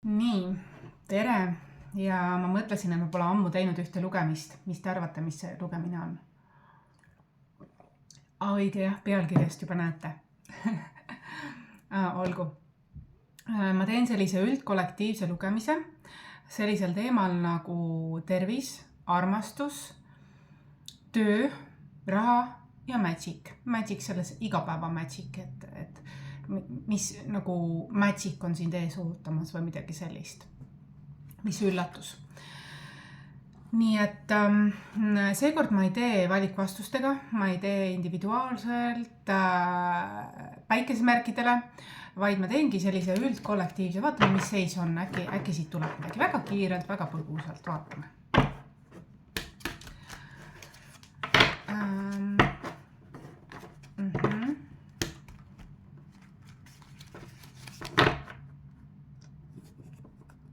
Nii, tere ja ma mõtlesin, et ma pole ammu teinud ühte lugemist. Mis te arvate, mis see lugemine on? Õige jah, pealkirjast juba näete. Olgu. Ma teen sellise üldkollektiivse lugemise sellisel teemal nagu tervis, armastus, töö, raha ja magic. Magic selles igapäeva magic, et mis nagu magic on sind ees ootamas või midagi sellist. Mis üllatus. Nii et seekord ma ei tee valikvastustega, ma ei tee individuaalselt päikesemärkidele, vaid ma teengi sellise üldkollektiivse, vaatame, mis seis on, äkki siit tuleb midagi väga kiirelt, väga põgusalt, vaatame.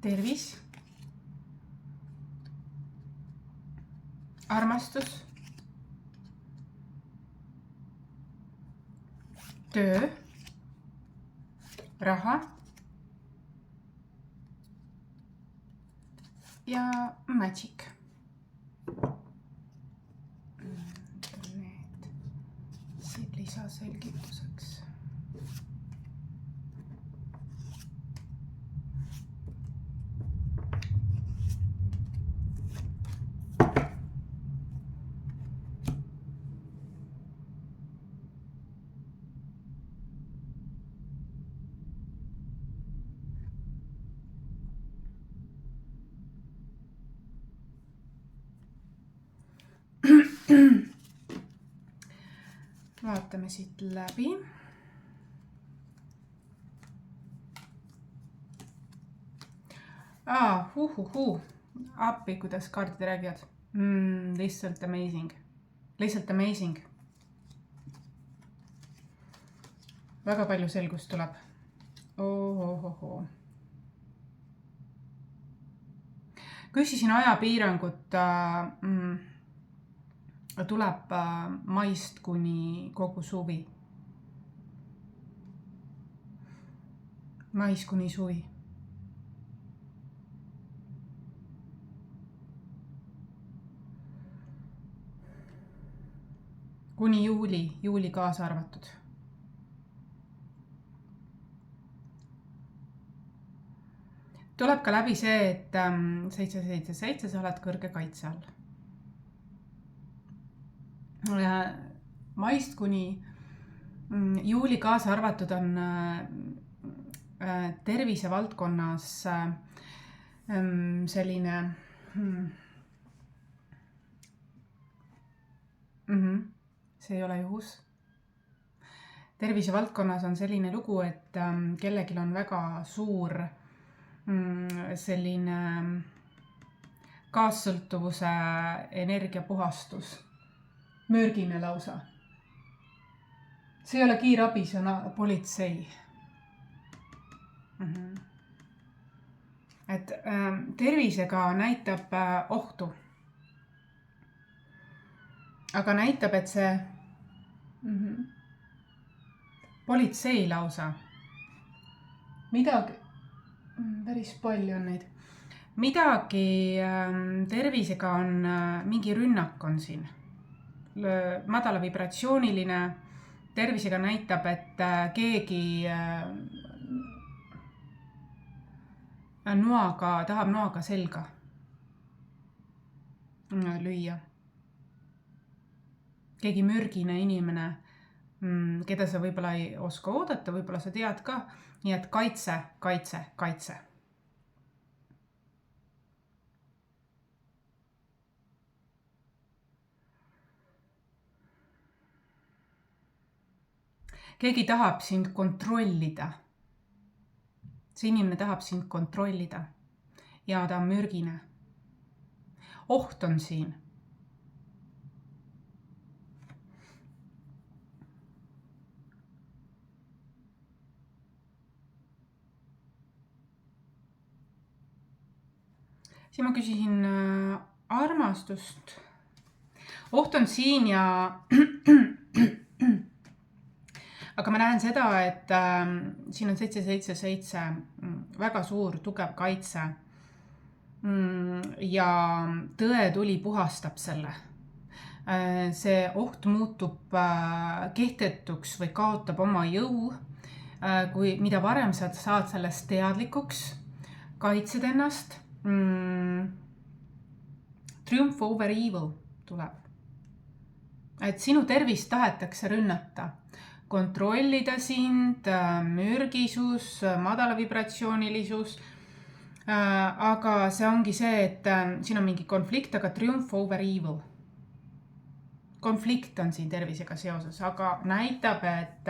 Tervis, armastus, töö, raha ja magic. Need siit lisaselgituseks. Vaatame siit läbi. Appi, kuidas kaardid räägivad. Lihtsalt amazing. Lihtsalt amazing. Väga palju selgust tuleb. Küsisin ajapiirangut tuleb maist kuni kogu suvi. Mais kuni suvi. Kuni juuli kaasa arvatud. Tuleb ka läbi see, et 777 sa oled kõrge kaitse all. Maist kuni juuli kaasa arvatud on tervise valdkonnas selline see ei ole juhus. Tervise valdkonnas on selline lugu, et kellegil on väga suur selline kaassõltuvuse energiapuhastus. Mürgine lausa. See ei ole kiirabi, see on politsei. Et tervisega näitab ohtu. Aga näitab, et see politsei lausa. Midagi, päris palju on neid. Midagi tervisega on, mingi rünnak on siin. Madala vibratsiooniline tervisega näitab, et keegi tahab noaga selga lüüa. Keegi mürgine inimene, keda sa võib-olla ei oska oodata, võib-olla sa tead ka, nii et kaitse. Keegi tahab sind kontrollida. See inimene tahab sind kontrollida ja ta on mürgine. Oht on siin. Siin ma küsisin armastust. Oht on siin ja aga ma näen seda, et siin on 777 väga suur, tugev kaitse ja tõetuli puhastab selle. See oht muutub kehtetuks või kaotab oma jõu, mida varem sa saad sellest teadlikuks, kaitsed ennast. Triumph over evil tuleb. Et sinu tervist tahetakse rünnata, kontrollida sind, mürgisus, madala vibratsioonilisus, aga see ongi see, et siin on mingi konflikt, aga triumph over evil. Konflikt on siin tervisega seoses, aga näitab, et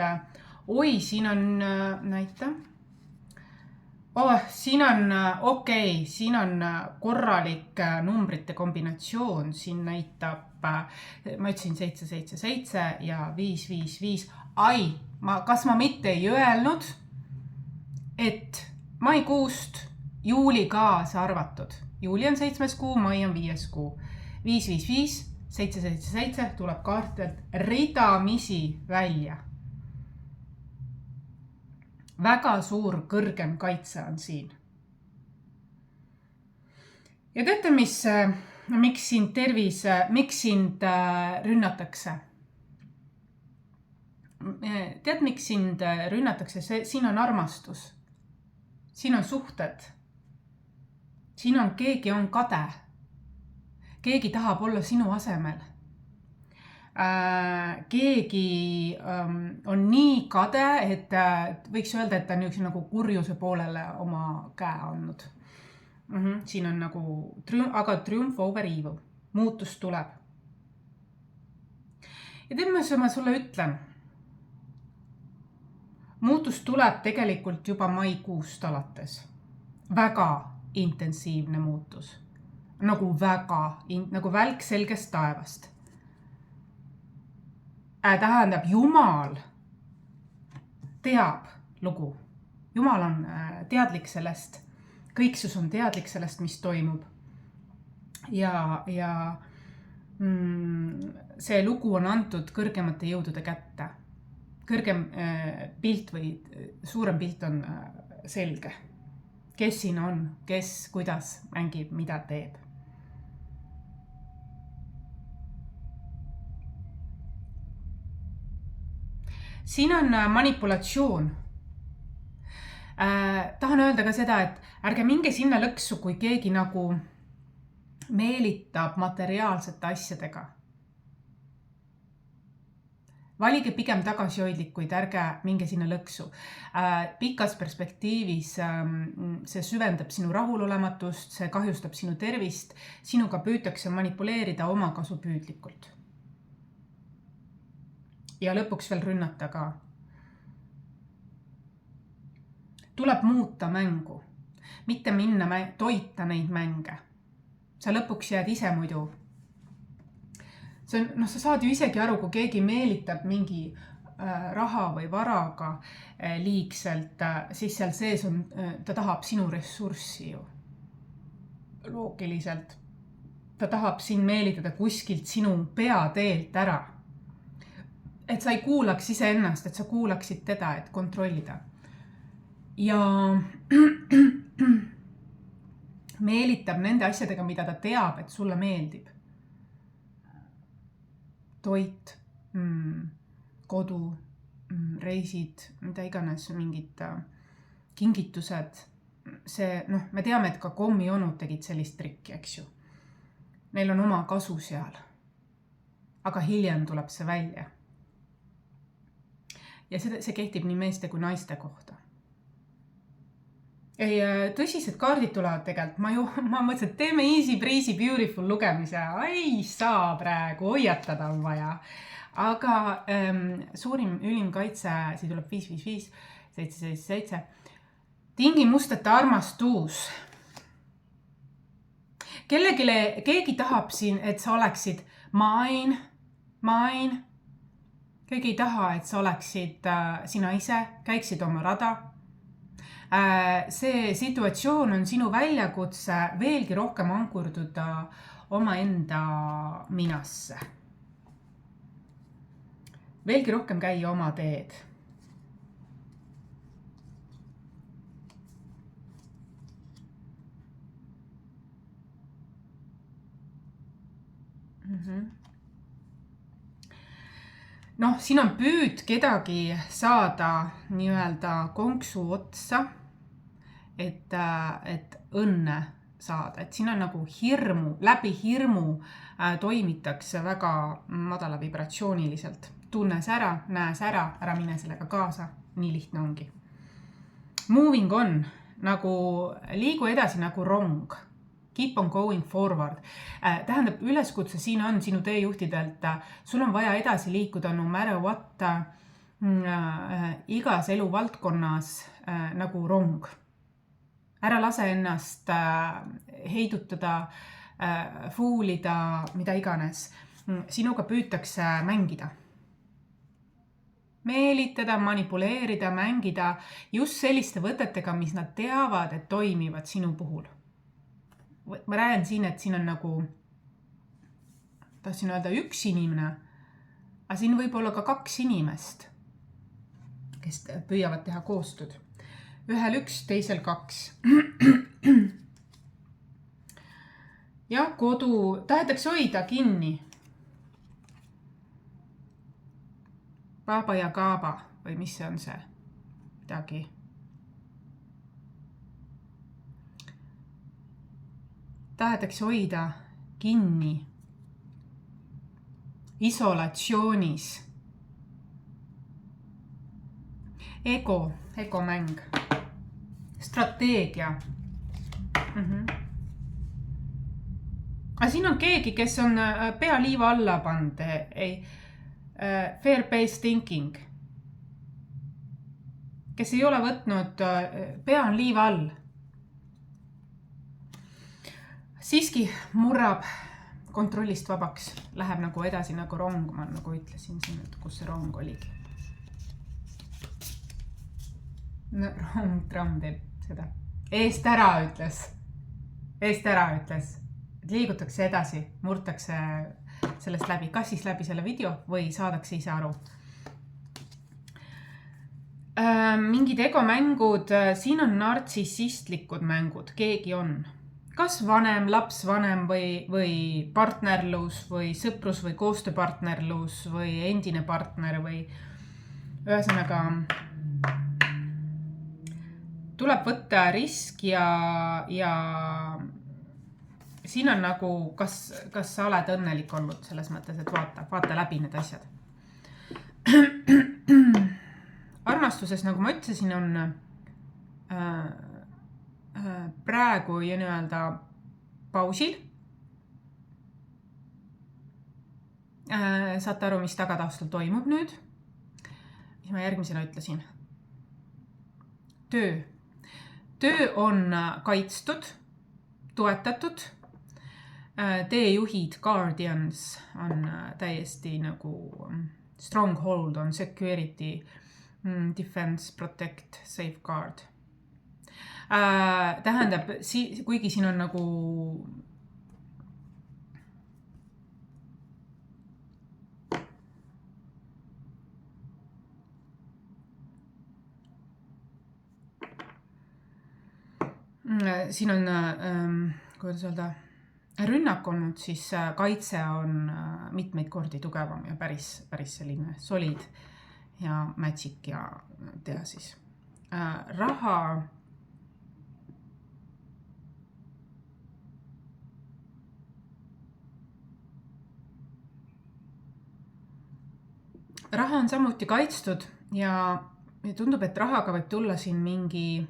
siin on, siin on siin on korralik numbrite kombinatsioon, siin näitab, ma ütlesin 777 ja 555. Kas ma mitte ei öelnud, et maikuust juuli kaasa arvatud. Juuli on 7. kuu, mai on 5. kuu. 555, 777 tuleb kaartelt ridamisi välja. Väga suur kõrgem kaitse on siin. Ja teate, miks sind rünnatakse? Tead, miks sind rünnatakse? Siin on armastus. Siin on suhted. Siin on keegi on kade. Keegi tahab olla sinu asemel. Keegi on nii kade, et võiks öelda, et ta on üks nagu kurjuse poolele oma käe andnud. Siin on nagu, aga triumph over evil. Muutus tuleb. Ja tead, ma sulle ütlen. Muutus tuleb tegelikult juba maikuust alates. Väga intensiivne muutus. Nagu välk selgest taevast. Tähendab, Jumal teab lugu. Jumal on teadlik sellest. Kõiksus on teadlik sellest, mis toimub. Ja see lugu on antud kõrgemate jõudude kätte. Kõrgem pilt või suurem pilt on selge. Kes siin on, kes, kuidas mängib, mida teeb. Siin on manipulatsioon. Tahan öelda ka seda, et ärge minge sinna lõksu, kui keegi nagu meelitab materiaalsete asjadega. Valige pigem tagasihoidlikuid, ärge minge sinna lõksu. Pikas perspektiivis see süvendab sinu rahulolematust, see kahjustab sinu tervist, sinuga püütakse manipuleerida oma kasupüüdlikult. Ja lõpuks veel rünnata ka. Tuleb muuta mängu, mitte minna toita neid mänge. Sa lõpuks jääd ise muidu. Sa saad ju isegi aru, kui keegi meelitab mingi raha või varaga liigselt, siis seal sees on, ta tahab sinu ressurssi ju. Loogiliselt. Ta tahab sind meelitada kuskilt sinu peateelt ära. Et sa ei kuulaks iseennast, et sa kuulaksid teda, et kontrollida. Ja meelitab nende asjadega, mida ta teab, et sulle meeldib. Toit, kodu, reisid, mida iganes, mingid kingitused. Me teame, et ka kommionud tegid sellist trikki, eks ju. Neil on oma kasu seal. Aga hiljem tuleb see välja. Ja see kehtib nii meeste kui naiste kohta. Tõsised kaardid tulevad tegelikult. Ma mõtlesin, et teeme easy, breezy, beautiful lugemise. Ei saa praegu, hoiatada on vaja. Aga suurim ülim kaitse, siin tuleb 555, 777. Tingimusteta armastus. Keegi tahab siin, et sa oleksid mine. Keegi ei taha, et sa oleksid sina ise, käiksid oma rada. See situatsioon on sinu väljakutse veelgi rohkem ankurduda oma enda minasse. Veelgi rohkem käia oma teed. Noh, siin on püüd kedagi saada nii-öelda konksu otsa, et õnne saada. Et siin on nagu läbi hirmu toimitakse väga madala vibratsiooniliselt. Tunnes ära, näes ära mine sellega kaasa. Nii lihtne ongi. Moving on, nagu liigu edasi nagu rong. Keep on going forward. Tähendab, üleskutse siin on sinu teejuhtidelt, sul on vaja edasi liikuda no matter what igas eluvaldkonnas nagu rong. Ära lase ennast heidutada, fuulida, mida iganes. Sinuga püütakse mängida. Meelitada, manipuleerida, mängida just selliste võtetega, mis nad teavad, et toimivad sinu puhul. Ma räägin siin, et siin on nagu, tahtsin öelda üks inimene, aga siin võib olla ka 2 inimest, kes püüavad teha koostööd. Ühel 1, teisel 2. Ja kodu tahetakse hoida kinni. Baba ja Kaaba või mis see on see? Midagi. Tahetakse hoida kinni. Isolatsioonis. Egomäng. Strateegia. Aga siin on keegi, kes on pea liiva alla pand. Fear-based thinking. Kes ei ole võtnud, pea on liiva all. Siiski murrab kontrollist vabaks. Läheb nagu edasi nagu rong, ma nagu ütlesin siin, et kus see rong oligi. No, tramm teeb seda. Eest ära ütles. Liigutakse edasi, murtakse sellest läbi. Kas siis läbi selle video või saadakse ise aru? Mingid egomängud, siin on nartsissistlikud mängud, keegi on. Kas vanem, lapsvanem või partnerlus või sõprus või koostööpartnerlus või endine partner või ühesõnaga tuleb võtta risk ja siin on nagu, kas sa oled õnnelik olnud selles mõttes, et vaata läbi need asjad. Armastuses, nagu ma ütlesin, on praegu ja nii-öelda pausil. Saate aru, mis tagataustal toimub nüüd? Mis ma järgmisena ütlesin? Töö on kaitstud, toetatud. Teejuhid, guardians on täiesti nagu stronghold on security, defense, protect, safeguard. Tähendab, kuigi siin on nagu siin on, kuidas öelda, rünnak olnud, siis kaitse on mitmeid kordi tugevam ja päris selline solid ja magic ja tea siis. Raha on samuti kaitstud ja tundub, et rahaga võib tulla siin mingi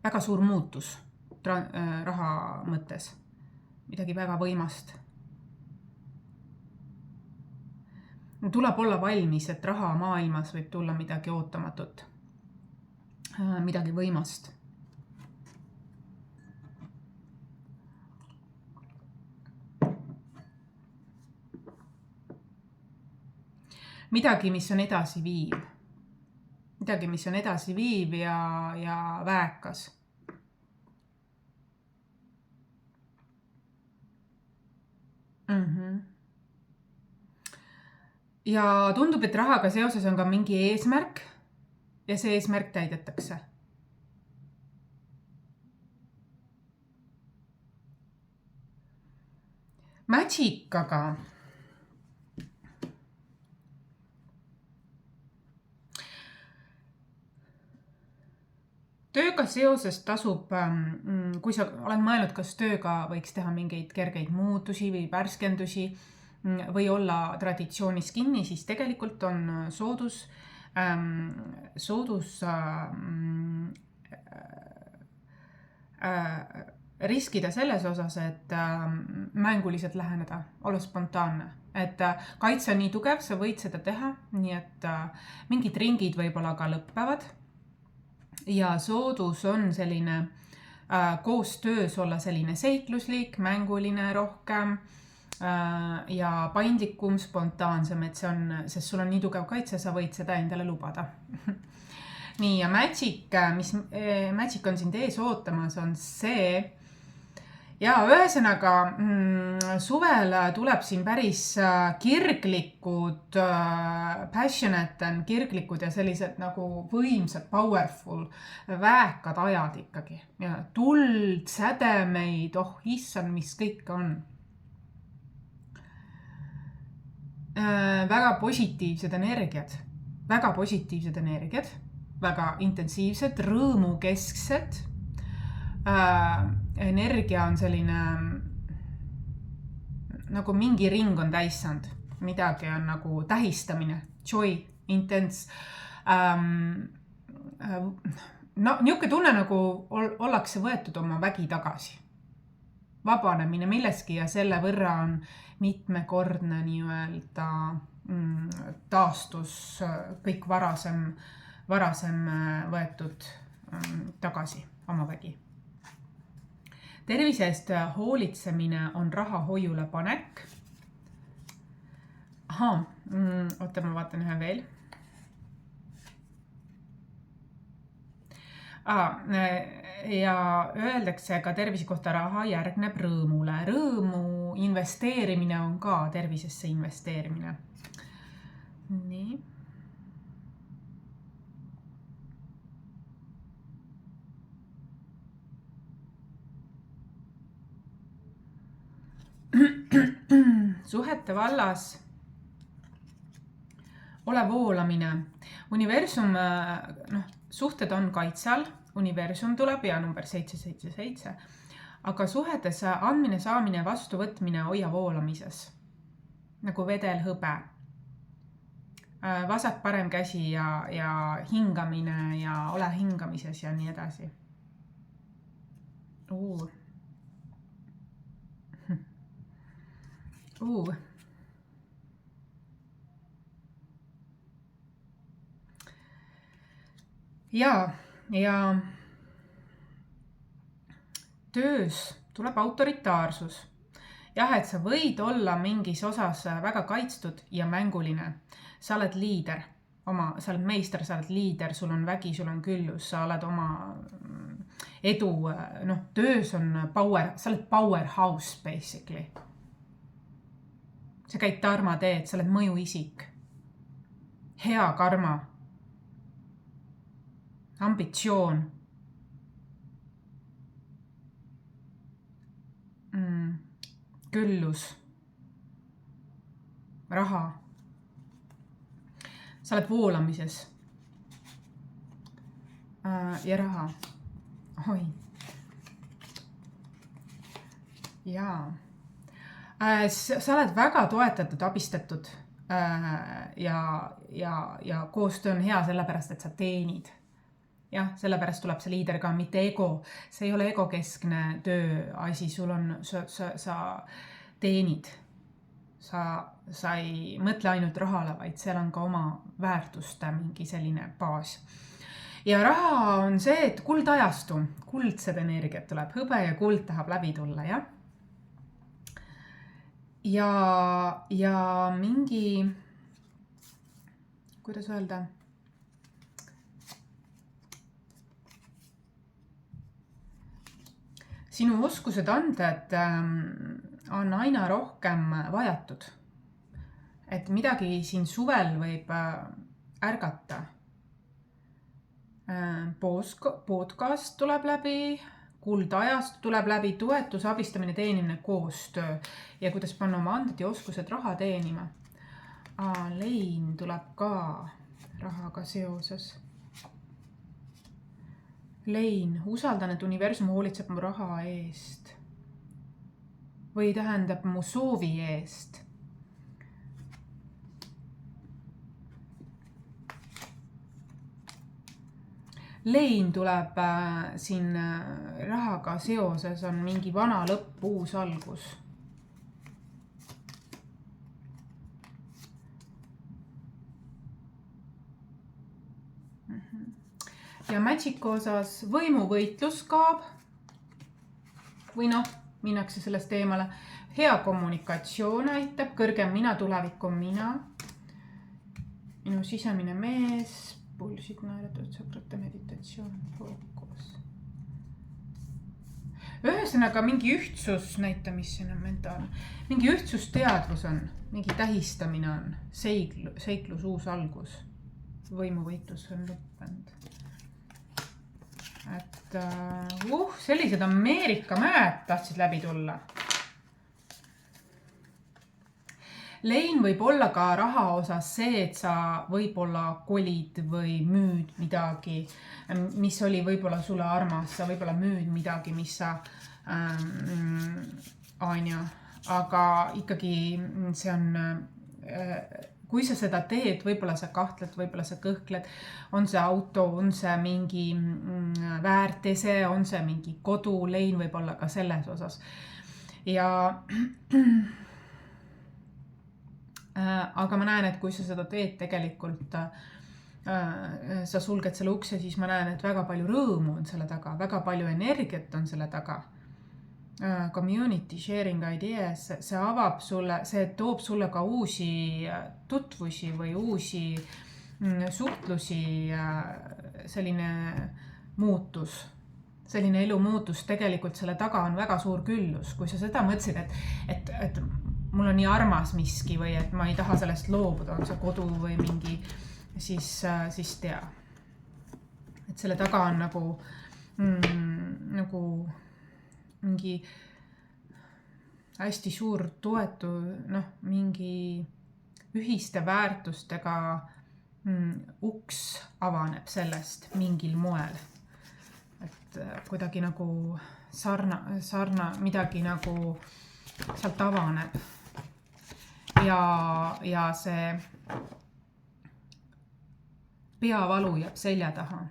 väga suur muutus raha mõttes. Midagi väga võimast. Tuleb olla valmis, et raha maailmas võib tulla midagi ootamatut. Midagi võimast. Midagi, mis on edasi viiv. Midagi, mis on edasi viiv ja väekas. Ja tundub, et rahaga seoses on ka mingi eesmärk ja see eesmärk täidetakse. Magicaga tööga seoses tasub, kui sa oled mõelnud, kas tööga võiks teha mingeid kergeid muutusi või värskendusi või olla traditsioonis kinni, siis tegelikult on riskida selles osas, et mänguliselt läheneda, olla spontaanne. Et kaitse on nii tugev, sa võid seda teha, nii et mingid ringid võib-olla ka lõppevad. Ja soodus on selline koostöös olla selline seikluslik, mänguline rohkem ja paindlikum, spontaansem, et sest sul on nii tugev kaitse, sa võid seda endale lubada. Nii, ja Magic on sind ees ootamas, on see. Ja ühesõnaga, suvel tuleb siin päris kirglikud, passionate, kirglikud ja sellised nagu võimsad, powerful, väekad ajad ikkagi. Ja tuld, sädemeid, issand, mis kõik on. Väga positiivsed energiad, väga intensiivsed, rõõmukesksed. Energia on selline, nagu mingi ring on täissand, midagi on nagu tähistamine, joy, intense. Niuke tunne nagu ollakse võetud oma vägi tagasi. Vabanemine milleski ja selle võrra on mitmekordne nii-öelda taastus, kõik varasem võetud tagasi oma vägi. Tervise eest hoolitsemine on raha hoiule panek. Oota, ma vaatan ühe veel. Ja öeldakse ka tervise kohta raha järgneb rõõmule. Rõõmu investeerimine on ka tervisesse investeerimine. Nii. Suhete vallas ole voolamine. Universum, suhted on kaitse all, universum tuleb ja number 777, aga suhetes andmine, saamine, vastuvõtmine hoia voolamises, nagu vedel hõbe. Vasak parem käsi ja hingamine ja ole hingamises ja nii edasi. Ja töös tuleb autoritaarsus. Jah, et sa võid olla mingis osas väga kaitstud ja mänguline. Sa oled liider, sa oled meister, sa oled liider, sul on vägi, sul on küllus, sa oled oma edu, töös on power, sa oled powerhouse basically. Sa käid tarma teed, sa oled mõjuisik. Hea karma. Ambitsioon. Küllus. Raha. Sa oled voolamises. Ja raha. Oi. Jaa. Sa oled väga toetatud, abistatud ja koostöö on hea sellepärast, et sa teenid. Jah, sellepärast tuleb see liider ka, mitte ego. See ei ole egokeskne tööasi, sa teenid. Sa ei mõtle ainult rahale, vaid seal on ka oma väärtuste mingi selline baas. Ja raha on see, et kuldajastu, kuldsed energiat tuleb, hõbe ja kuld tahab läbi tulla, jah? Ja mingi, kuidas öelda, sinu oskused anded on aina rohkem vajatud. Et midagi siin suvel võib ärgata. Podcast tuleb läbi, kuldajast tuleb läbi toetus, abistamine, teenimine, koostöö ja kuidas panna oma anded ja oskused raha teenima. Lein tuleb ka rahaga seoses. Lein, usaldan, et universum hoolitseb mu raha eest. Või tähendab mu soovi eest. Lein tuleb siin rahaga seoses, on mingi vana lõpp, uus algus. Ja Magicu osas võimuvõitlus kaab. Või minnakse sellest teemale. Hea kommunikatsioon aitab, kõrgem mina, tuleviku mina. Minu sisemine mees, pulsid, naeratud, sõprate, meditatsioon, fookus. Ühesõnaga mingi ühtsus näitamisena mentaalne. Mingi ühtsusteadvus on, mingi tähistamine on, seiklus, uus algus. Võimuvõitlus on lõppenud. Et sellised Ameerika mäed tahtsid läbi tulla. Lein võib olla ka raha osas see, et sa võib-olla kolid või müüd midagi, mis oli võib-olla sulle armas, sa võib-olla müüd midagi, mis sa aga ikkagi see on kui sa seda teed, võib-olla sa kahtled, võib-olla sa kõhkled, on see auto, on see mingi väärtese, on see mingi kodu, Lein võib olla ka selles osas. Ja aga ma näen, et kui sa seda teed tegelikult, sa sulged selle ukse, siis ma näen, et väga palju rõõmu on selle taga, väga palju energiat on selle taga. Community sharing ideas, see avab sulle, see toob sulle ka uusi tutvusi või uusi suhtlusi, selline muutus, selline elu muutus, tegelikult selle taga on väga suur küllus. Kui sa seda mõtlesid, et mul on nii armas miski või et ma ei taha sellest loobuda, on see kodu või mingi, siis tea. Et selle taga on nagu mingi hästi suur toetu, mingi ühiste väärtustega uks avaneb sellest mingil moel. Et kuidagi nagu sarna midagi nagu sealt avaneb. Ja see peavalu jääb selja taha.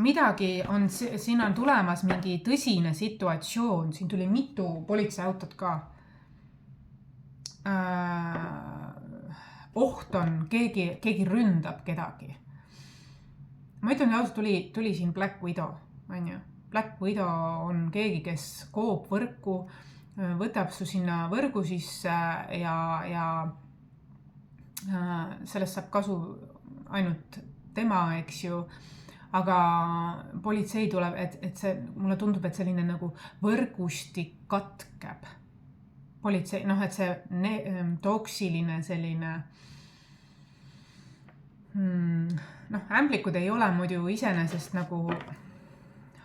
Midagi on, siin on tulemas mingi tõsine situatsioon, siin tuli mitu politseiautot ka. Oht on, keegi ründab kedagi. Ma ütlen ausalt, tuli siin Black Widow, on ju. Black Widow on keegi, kes koob võrku, võtab su sinna võrgu sisse ja sellest saab kasu ainult tema, eks ju. Aga politsei tuleb, et see, mulle tundub, et selline nagu võrgustik katkeb. Politsei, et see toksiline selline, ämblikud ei ole muidu iseenesest nagu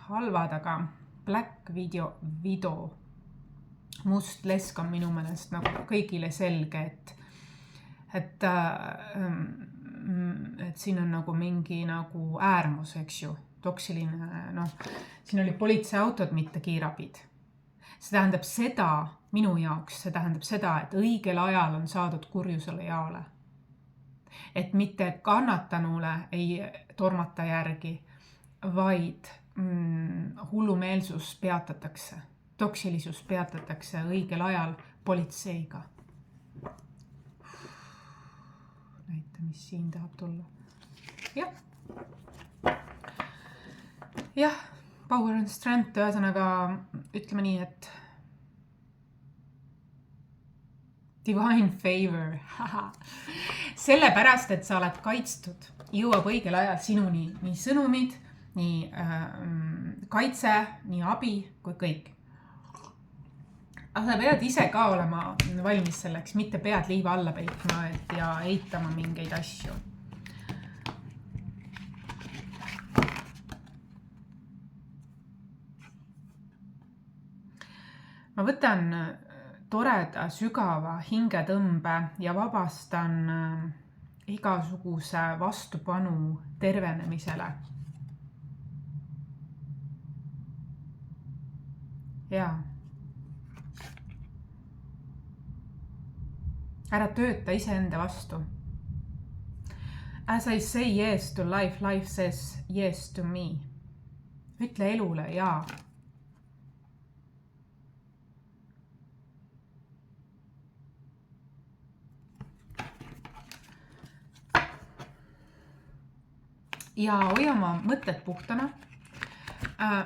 halvad, aga Black Widow, must lesk on minu meelest nagu kõigile selge, et siin on nagu mingi nagu äärmus, eks ju, toksiline, siin oli politseiautod, mitte kiirabid. See tähendab seda, minu jaoks, see tähendab seda, et õigel ajal on saadud kurjusele jaole. Et mitte kannatanule ei tormata järgi, vaid hullumeelsus peatatakse, toksilisus peatatakse õigel ajal politseiga. Näita, mis siin tahab tulla. Jah, power and strength, ühesõnaga ütleme nii, et divine favor. Sellepärast, et sa oled kaitstud, jõuab õigel ajal sinuni nii sõnumid, nii kaitse, nii abi kui kõik. Aga sa pead ise ka olema valmis selleks, mitte pead liiva alla peitma ja eitama mingeid asju. Ma võtan toreda sügava hingetõmbe ja vabastan igasuguse vastupanu tervenemisele. Jaa. Ära tööta iseenda vastu. As I say yes to life, life says yes to me. Ütle elule jaa. Ja hoia oma mõtted puhtana.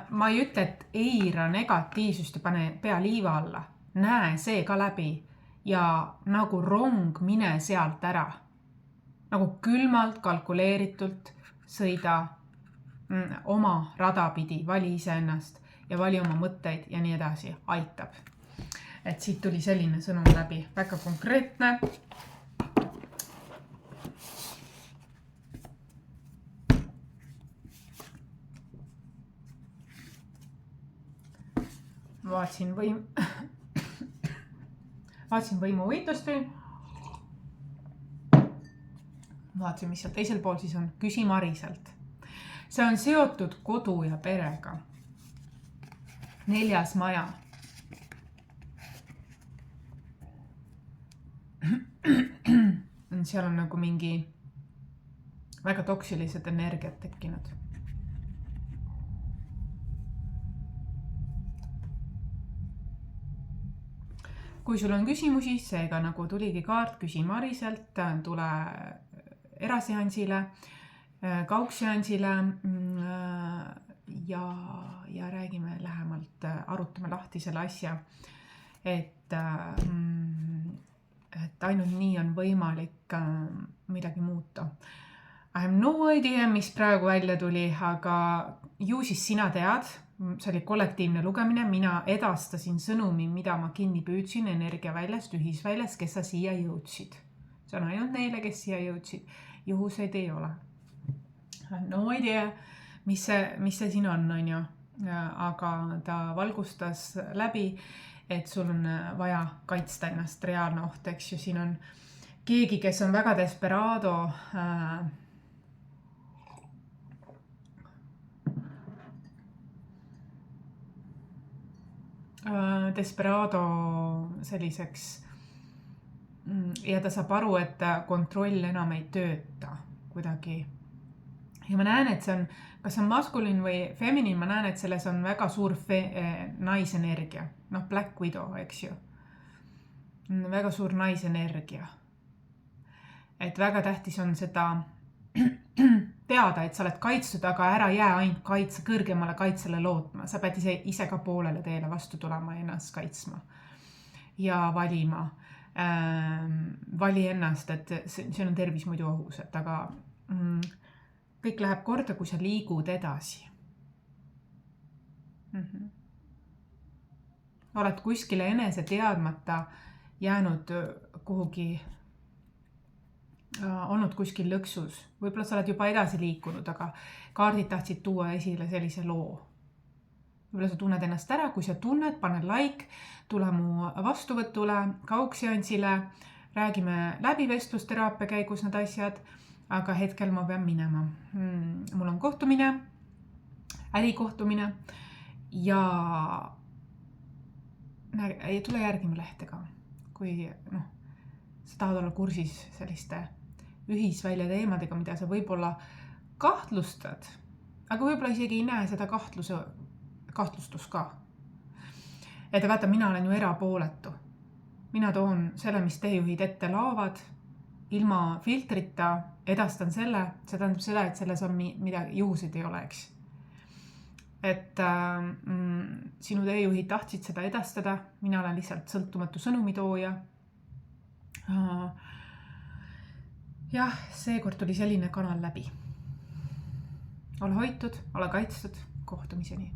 Ma ei ütle, et eira negatiivsust ja pane pea liiva alla. Näe see ka läbi ja nagu rong mine sealt ära. Nagu külmalt, kalkuleeritult sõida oma rada pidi, vali iseennast ja vali oma mõtteid ja nii edasi, aitab. Et siit tuli selline sõnum läbi, väga konkreetne. Vaatsin võimu võitlusti. Vaatsin, mis seal teisel pool siis on. Küsi Mariselt. See on seotud kodu ja perega. 4. maja. Seal on nagu mingi väga toksilised energiat tekkinud. Kui sul on küsimusi, seega nagu tuligi kaart, küsi Mariselt, tule eraseansile, kaugseansile ja räägime lähemalt, arutame lahti selle asja, et ainult nii on võimalik midagi muuta. I have no idea, mis praegu välja tuli, aga ju siis sina tead, see oli kollektiivne lugemine, mina edastasin sõnumi, mida ma kinni püüdsin energiaväljast, ühisväljast, kes sa siia jõudsid. See on ainult neile, kes siia jõudsid. Juhuseid ei ole. No idea, mis see siin on ju. Aga ta valgustas läbi, et sul on vaja kaitsta ennast reaalne oht, eks ju. Siin on keegi, kes on väga desperado, selliseks ja ta saab aru, et kontroll enam ei tööta kuidagi. Ja ma näen, et see on, kas on maskulin või feminin, ma näen, et selles on väga suur naisenergia. Black Widow, eks ju. Väga suur naisenergia. Et väga tähtis on seda teada, et sa oled kaitstud, aga ära jää ainult kõrgemale kaitsele lootma. Sa pead ise ka poolele teele vastu tulema ja ennast kaitsma ja valima. Vali ennast, et see on tervis muidu ohus, et aga kõik läheb korda, kui sa liigud edasi. Oled kuskile enese teadmata jäänud kuhugi, olnud kuskil lõksus. Võib-olla sa oled juba edasi liikunud, aga kaardid tahtsid tuua esile sellise loo. Võib-olla sa tunned ennast ära, kui sa tunned, pane like, tule mu vastuvõtule, kaugseansile, räägime läbi vestlusteraapia käigus need asjad, aga hetkel ma pean minema. Mul on kohtumine, ärikohtumine ja tule järgi mu lehtega, kui sa tahad olla kursis selliste ühisvälja teemadega, mida sa võib-olla kahtlustad, aga võib-olla isegi ei näe seda kahtlustus ka. Et vaata, mina olen ju erapooletu. Mina toon selle, mis teejuhid ette laavad, ilma filtrita edastan selle, see tähendab seda, et selles on midagi juhuseid ei ole, eks. Et sinu teejuhid tahtsid seda edastada, mina olen lihtsalt sõltumatu sõnumitooja. Jah, seekord tuli selline kanal läbi. Ole hoitud, ole kaitstud, kohtumiseni.